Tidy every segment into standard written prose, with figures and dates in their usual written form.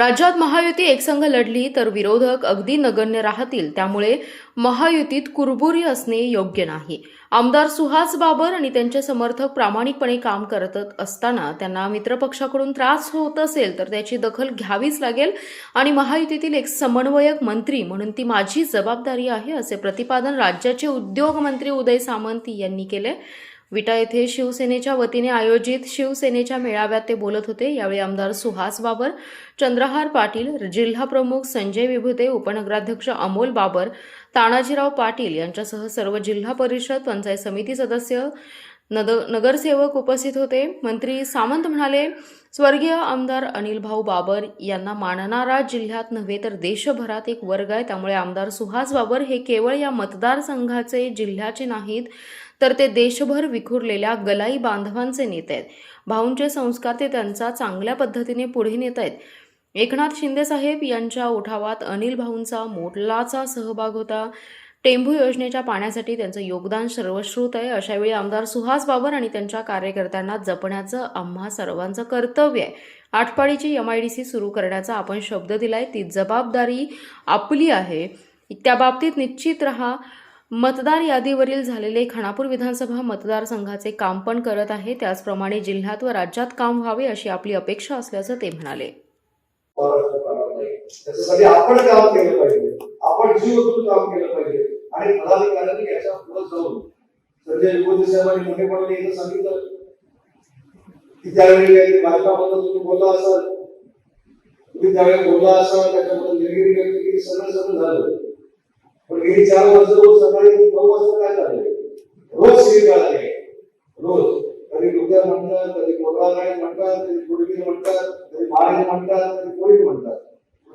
राज्यात महायुती एकसंघ लढली तर विरोधक अगदी नगण्य राहतील, त्यामुळे महायुतीत कुरबुरी असणे योग्य नाही. आमदार सुहास बाबर आणि त्यांचे समर्थक प्रामाणिकपणे काम करत असताना त्यांना मित्रपक्षाकडून त्रास होत असेल तर त्याची दखल घ्यावीच लागेल आणि महायुतीतील एक समन्वयक मंत्री म्हणून ती माझी जबाबदारी आहे, असे प्रतिपादन राज्याचे उद्योग मंत्री उदय सामंत यांनी केले. विटा येथे शिवसेनेच्या वतीने आयोजित शिवसेनेच्या मेळाव्यात ते बोलत होते. यावेळी आमदार सुहास बाबर, चंद्रहार पाटील, जिल्हाप्रमुख संजय विभुते, उपनगराध्यक्ष अमोल बाबर, तानाजीराव पाटील यांच्यासह सर्व जिल्हा परिषद, पंचायत समिती सदस्य, नगरसेवक उपस्थित होते. मंत्री सामंत म्हणाले, स्वर्गीय आमदार अनिल भाऊ बाबर यांना मानणारा जिल्ह्यात नव्हे तर देशभरात एक वर्ग आहे. त्यामुळे आमदार सुहास बाबर हे केवळ या मतदारसंघाचे, जिल्ह्याचे नाहीत, तर ते देशभर विखुरलेल्या गलाई बांधवांचे नेते आहेत. भाऊंचे संस्कार ते त्यांचा चांगल्या पद्धतीने पुढे नेत आहेत. एकनाथ शिंदे साहेब यांच्या उठावात अनिल भाऊंचा मोलाचा सहभाग होता. टेंभू योजनेच्या पाण्यासाठी त्यांचं योगदान सर्वश्रुत आहे. अशावेळी आमदार सुहास बाबर आणि त्यांच्या कार्यकर्त्यांना जपण्याचं आम्हा सर्वांचं कर्तव्य आहे. आटपाडीची MIDC सुरू करण्याचा आपण शब्द दिलाय, ती जबाबदारी आपली आहे. त्या बाबतीत निश्चित रहा. मतदार यादीवरील झालेले खानापूर विधानसभा मतदारसंघाचे काम पण करत आहे. त्याचप्रमाणे जिल्ह्यात व राज्यात काम व्हावे अशी आपली अपेक्षा असल्याचं ते म्हणाले. त्याच्यासाठी आपण काम केलं पाहिजे, आपण जीव ओतून काम केलं पाहिजे आणि पदाधिकाऱ्यांनी याच्या पुढे जाऊन संजय विभूते साहेबांनी मोठेपणाने एकच सांगितलं की त्यावेळी काही भाजपाबद्दल तुम्ही बोलला असाल, तुम्ही त्यावेळी बोलला असाल, त्याच्याबद्दल निर्गिरी व्यक्त केली, सगळं झालं. पण गेली 4 वर्ष रोज सकाळी 9 वाजता काय झालं? रोज शिबिर आहे, रोज कधी डोक्या म्हणतात, कधी कोकळा म्हणतात, कधी गुडघे म्हणतात, कधी मारे म्हणतात, कधी कोळी म्हणतात.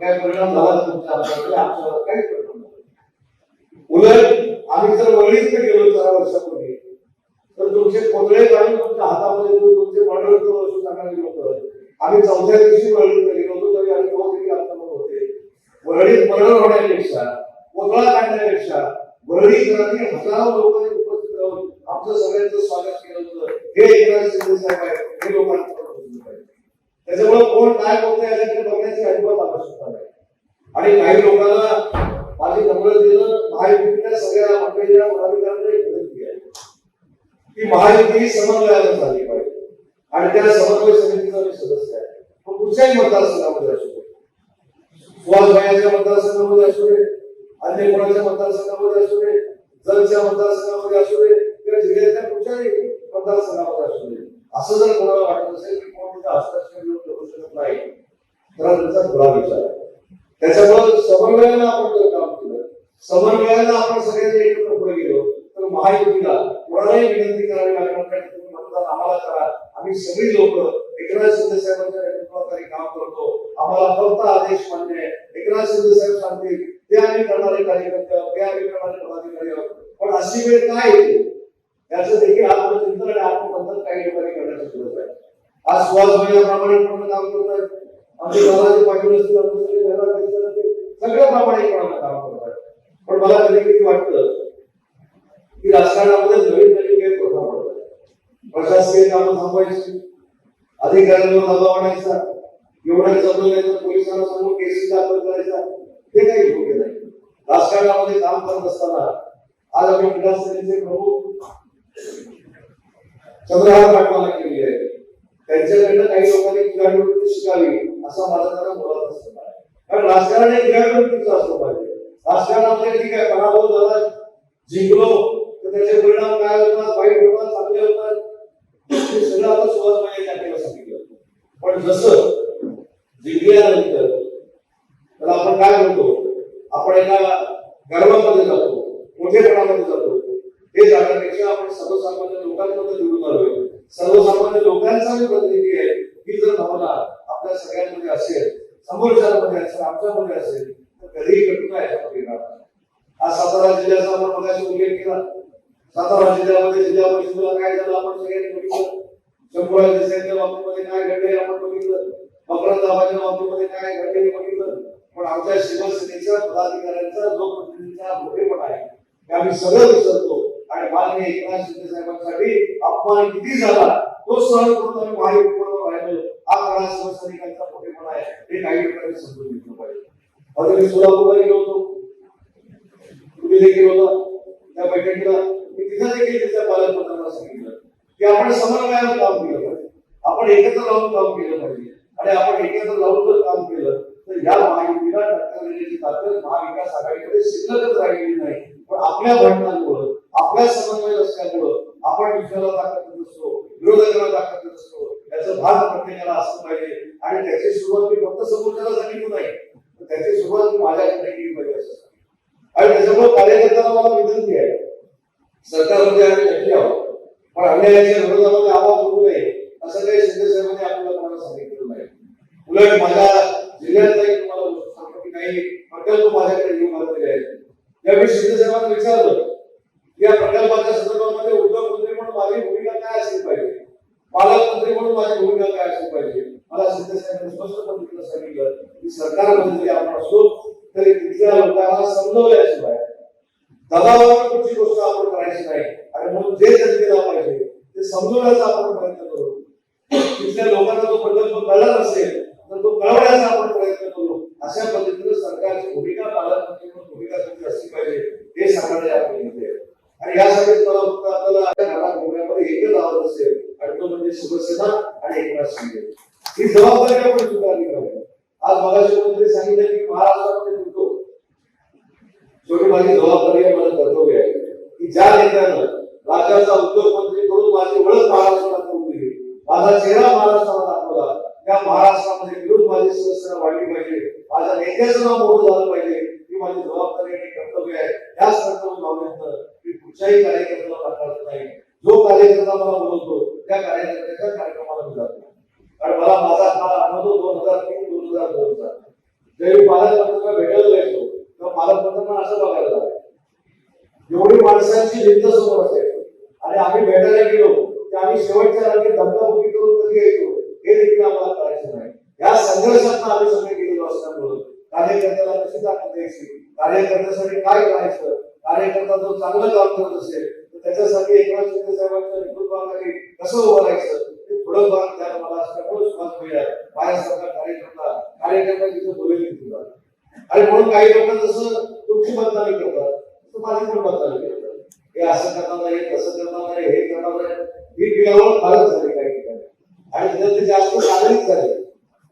काय परिणाम झाला तुमच्या आमच्यावर? काहीच परिणाम झाला. उलट आम्ही जर वळीच गेलो 4 वर्षापूर्वी तर तुमचे कोतळे काढून तुमच्या हातामध्ये तुमचे मर्डर असू टाकणारे लोक, आम्ही 4थ्या दिवशी वळीत गेलो होतो तरी आम्ही देखील आक्रमक होते. वळीत मर्डर होण्यापेक्षा, कोतळा काढण्यापेक्षा वळीत हजारो लोक उपस्थित राहून आमचं सगळ्यांचं स्वागत केलं होतं. हे एकनाथ शिंदे साहेब आहेत, हे लोकांना त्याच्यामुळे कोण काय बोलतोय याच्याकडे बघण्याची अजिबात आवश्यकता नाही. आणि काही लोकांना माझी नम्र दिलं, महायुतीतल्या सगळ्या मंडळींना पदाधिकाऱ्यांना विनंती आहे की महायुती समन्वयाने झाली पाहिजे आणि त्या समन्वय समितीचा मी सदस्य आहे. पण कुठच्याही मतदारसंघामध्ये असू दे, सुहासभाईच्या मतदारसंघामध्ये असू दे, अन्य कोणाच्या मतदारसंघामध्ये असू दे, जलच्या मतदारसंघामध्ये असू दे किंवा जिल्ह्यातल्या कुठच्याही मतदारसंघामध्ये असू दे, असं जर कोणाला वाटत असेल की कोण तिचा हस्ताक्षर घेऊन करू शकत नाही तर त्यांचा खुला विचार आहे. त्याच्यामुळे समन्वयानं आपण काम केलं, समन्वयानं आपण सगळ्यांनी एकत्र पुढे गेलो तर महायुतीला कोणालाही विनंती करावी लागणार नाही. तुम्ही मतदान आम्हाला करा, आम्ही सगळी लोक एकनाथ शिंदे साहेबांच्या नेतृत्वाखाली काम करतो, आम्हाला फक्त आदेश मान्य आहे. एकनाथ शिंदे साहेब सांगतील ते आम्ही करणारे कार्यकर्ते, ते आम्ही करणारे पदाधिकारी आहोत. पण अशी वेळ काय येते याचं देखील आत्मचिंतन आणि आत्मबंधन काही लोकांनी करण्याची गरज आहे. आज सुहासभाई प्रामाणिकपणे काम करतात, आमचे दादाजी पाटील असतील, सगळ्या प्रामाणिकपणाने काम करतात. पण मला कधी कधी वाटतं की राजकारणामध्ये नवीन गैरप्रथा पडतात. प्रशासकीय कामं थांबवायची, अधिकाऱ्यांवर दबाव आणायचा, एवढ्या जमलं तर पोलिसांना समोर केसेस दाखल करायचा, हे काही योग्य नाही. राजकारणामध्ये काम करत असताना आज आम्ही विधानसभेचे प्रमुख चंद्रहार पाटलांना केली आहे. त्यांच्याकडनं काही लोकांनी क्रीडावृत्ती शिकावी असा माझा त्यांना मुळात असतो. कारण राजकारण हे क्रीडावृत्तीचं असलं पाहिजे. राजकारणामध्ये ठीक आहे, पराभव झाला, जिंकलो तर त्याचे परिणाम काय होतात, वाईट होतात, चांगले होतात, हे सगळं आता सुहासभाई यांनी सांगितलं. पण जसं जिंकल्यानंतर तर आपण काय म्हणतो, आपण एका गर्वामध्ये जातो, मोठेपणामध्ये जातो. हे जाण्यापेक्षा आपण सर्वसामान्य लोकांमध्ये निवडून आलोय. सर्वसामान्य लोकांचा प्रतिनिधी आहे ही जर भावना आपल्या सगळ्यांमध्ये असेल, समोरच्यामध्ये असेल, आमच्यामध्ये असेल तर कधीही घटना याच्यामध्ये येणार नाही. आज सातारा जिल्ह्याचा आपण मगाशी उल्लेख केला. सातारा जिल्ह्यामध्ये जिल्हा परिषदेला काय झालं आपण सगळ्यांनी बघितलं. शंभूराज देसाईच्या बाबतीमध्ये काय घडले आपण बघितलं. मकरंदाबाच्या बाबतीमध्ये काय घडले बघितलं. पण आमच्या शिवसेनेच्या पदाधिकाऱ्यांचा लोकप्रतिनिधींचा मोठेपणा आहे हे आम्ही सगळं विसरतो. आणि माननीय एकनाथ शिंदे साहेबांसाठी अपमान किती झाला तो सहन करून आम्ही महायुतीबरोबर राहिलो हा खरा शिवसैनिकांचा मोठेपणा आहे हे काही लोकांनी समजून घेतलं पाहिजे. आता मी सोलापूरला गेलो होतो, तुम्ही देखील होता त्या बैठकीला. मी तिथं देखील तिथल्या पालकमंत्र्यांना सांगितलं की आपण समन्वयानं काम केलं पाहिजे, आपण एकत्र राहून काम केलं पाहिजे आणि आपण एकत्र राहून जर काम केलं तर या महायुतीला टक्कर देण्याची ताकद महाविकास आघाडीकडे शिल्लकच राहिलेली नाही. पण आपल्या भांडणांमुळे, आपल्या समन्वय नसल्यामुळं आपण दुसऱ्याला ताकद देत असतो, विरोधकांना ताकद देत असतो. याचं भान प्रत्येकाला असलं पाहिजे आणि त्याची सुरुवात मी फक्त समोरच्याला सांगितलं नाही, तर त्याची सुरुवात मी माझ्याकडे केली पाहिजे असं. आणि त्याच्यामुळे कार्यकर्त्यांना मला विनंती आहे, सरकारमध्ये आम्ही नक्की आहोत पण अन्यायाच्या विरोधामध्ये आवाज उठू नये असं काही शिंदे साहेबांनी आपल्याला कोणाला सांगितलेलं नाही. उलट माझ्या जिल्ह्यातलाही तुम्हाला सांगतो की काही प्रकल्प माझ्याकडे येऊन आलेले आहेत. त्यावेळी शिंदे साहेबांना विचारलं की या प्रकल्पाच्या संदर्भामध्ये उद्योगमंत्री म्हणून माझी भूमिका काय असली पाहिजे, पालकमंत्री म्हणून माझी भूमिका काय असली पाहिजे. मला शिंदे साहेबांनी स्पष्ट पद्धतीनं सांगितलं की सरकारमध्ये जरी आपण असलो तरी तिथल्या लोकांना समजवल्याशिवाय दबावावर कुठची गोष्ट आपण करायची नाही. आणि म्हणून जे जनतेला पाहिजे ते समजवण्याचा आपण प्रयत्न करू. तिथल्या लोकांना जो प्रकल्प कळला नसेल तर तो कळवण्याचा आपण प्रयत्न करू. अशा पद्धतीने सरकारची भूमिका, पालकमंत्री म्हणून भूमिका तुमची असली पाहिजे हे सांगणारे आपले नेते. आणि यासाठी मला फक्त आपल्याला भूमिकेमध्ये एकच आवड असेल आणि तो म्हणजे शिवसेना आणि एकनाथ शिंदे. ही जबाबदारी आपण स्वीकारली पाहिजे. आज मगाशी मंत्री सांगितलं की महाराष्ट्रामध्ये फिरतो, शेवटी माझी जबाबदारी आहे, माझं कर्तव्य आहे की ज्या नेत्यानं राज्याचा उद्योगमंत्री करून माझी ओळख महाराष्ट्राला करून दिली, माझा चेहरा महाराष्ट्राला दाखवला, त्या महाराष्ट्रामध्ये विरोध माझी शिवसेना वाढली पाहिजे, माझ्या नेत्याचं नाव मोठं झालं पाहिजे ही माझी जबाबदारी आणि कर्तव्य आहे. याच कर्तव्य भावनेतनं मी कुठच्याही कार्यकर्त्याला पाठवत नाही. जो कार्यकर्ता मला बोलवतो त्या कार्यकर्त्याच्या कार्यक्रमाला मी जातो. कारण मला माझा काळ आठवतो 2003-2002चा. ज्यावेळी पालकमंत्र्यांना भेटायला जायचो तेव्हा पालकमंत्र्यांना असं बघायला लागलं, एवढी माणसांची भिंत समोर असायची आणि आम्ही भेटायला गेलो की आम्ही शेवटच्या रात्री धक्काबुक्की करून कधी यायचो हे देखील आम्हाला कळायचं नाही. या संघर्षात आम्ही सगळे गेलेलो असल्यामुळे कार्यकर्त्याला कशी ताकद द्यायची, कार्यकर्त्यासाठी काय करायचं, कार्यकर्ता जर चांगलं काम करत असेल तर त्याच्यासाठी एकनाथ शिंदे साहेबांच्या नेतृत्वाखाली कसं उभं राहायचं ते थोडंफार त्याला मला असल्यामुळे सुरुवात मिळाली. माझ्यासारखा कार्यकर्ता तिथे बोलले दिला. आणि म्हणून काही लोक जसं तुमची बदनामी करतात तसं माझी पण बदनामी करतात. हे असं करणार नाही, तसं करणार नाही, हे करणार नाही. ही पिढ्यावर फारच झाली काही ठिकाणी आणि त्याच्यात ते जास्त नागरिक झाले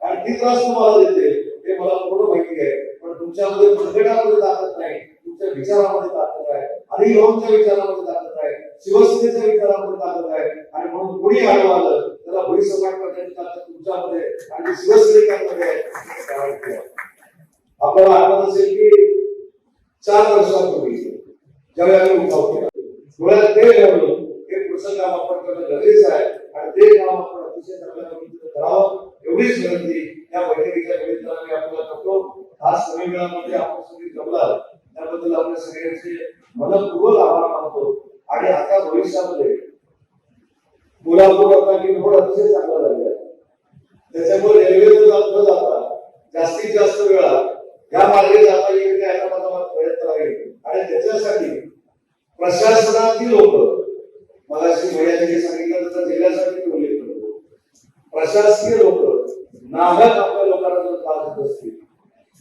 आणि ती त्रास तुम्हाला देते हे मला पूर्ण माहिती आहे. पण तुमच्यामध्ये संघटनामध्ये ताकद नाही, तुमच्या विचारामध्ये ताकद आहे, आणि लोकांच्या विचारामध्ये ताकद आहे, शिवसेनेच्या विचारामध्ये ताकद आहे. आणि म्हणून कोणी आडवं आलं त्याला भुई समाज करण्याची ताकद तुमच्यामध्ये आणि शिवसैनिकांमध्ये आहे. आपल्याला आठवत असेल की 4 वर्षांपूर्वी ज्यावेळी आम्ही उठाव केला डोळ्यात ते लावलं हे पुढचं काम आपण करणं गरजेचं आहे आणि ते काम आपण अतिशय चांगल्या पद्धतीने करावं एवढीच विनंती या बैठकीच्या निमित्ताने आपल्याला करतो. आज कमी वेळामध्ये आपण सगळी जमला त्याबद्दल आपल्या सगळ्यांचे मनपूर्वक आभार मानतो. आणि आता भविष्यामध्ये कोल्हापूर रत्नागिरी रोड अतिशय चांगला झालेला आहे. त्याच्यामुळे रेल्वे न जाता जास्तीत जास्त वेळा या मार्गे जाता येईल याचा माझा प्रयत्न राहील. आणि त्याच्यासाठी प्रशासनातील लोक मगाशी महिन्यासाठी सांगितलं तर जिल्ह्यासाठी उल्लेख करतो. प्रशासकीय लोक नाहक आपल्या लोकांना जर त्रास देत असतील,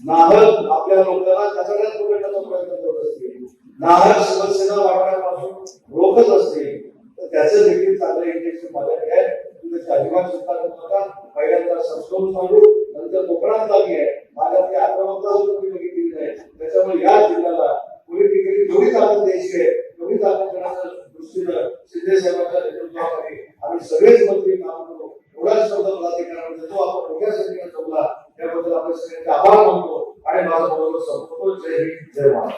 नाहक आपल्या लोकांना त्याच्याकडे पकडण्याचा प्रयत्न करत असतील, नाहक शिवसेना वाटण्यापासून रोखत असतील तर त्याचं देखील चांगलं इंजेक्शन माझ्याकडे आहे. त्याची अजिबात चिंता करू नका. पहिल्यांदा संस्कृत सांगू, नंतर कोकणात लागली आहे. माझ्याकडे आक्रमकता तुम्ही बघितली नाही. त्याच्यामुळे या जिल्ह्याला पॉलिटिकली जेवढी ताकद द्यायची आहे तेवढी ताकद देण्याच्या दृष्टीनं शिंदे साहेबांच्या नेतृत्वाखाली आम्ही सगळेच मंत्री काम करू. एवढाच शब्द मला ते करायला देतो. आपण मोठ्या संख्येने जमला त्याबद्दल आपल्या सगळ्यांचे आभार मानतो.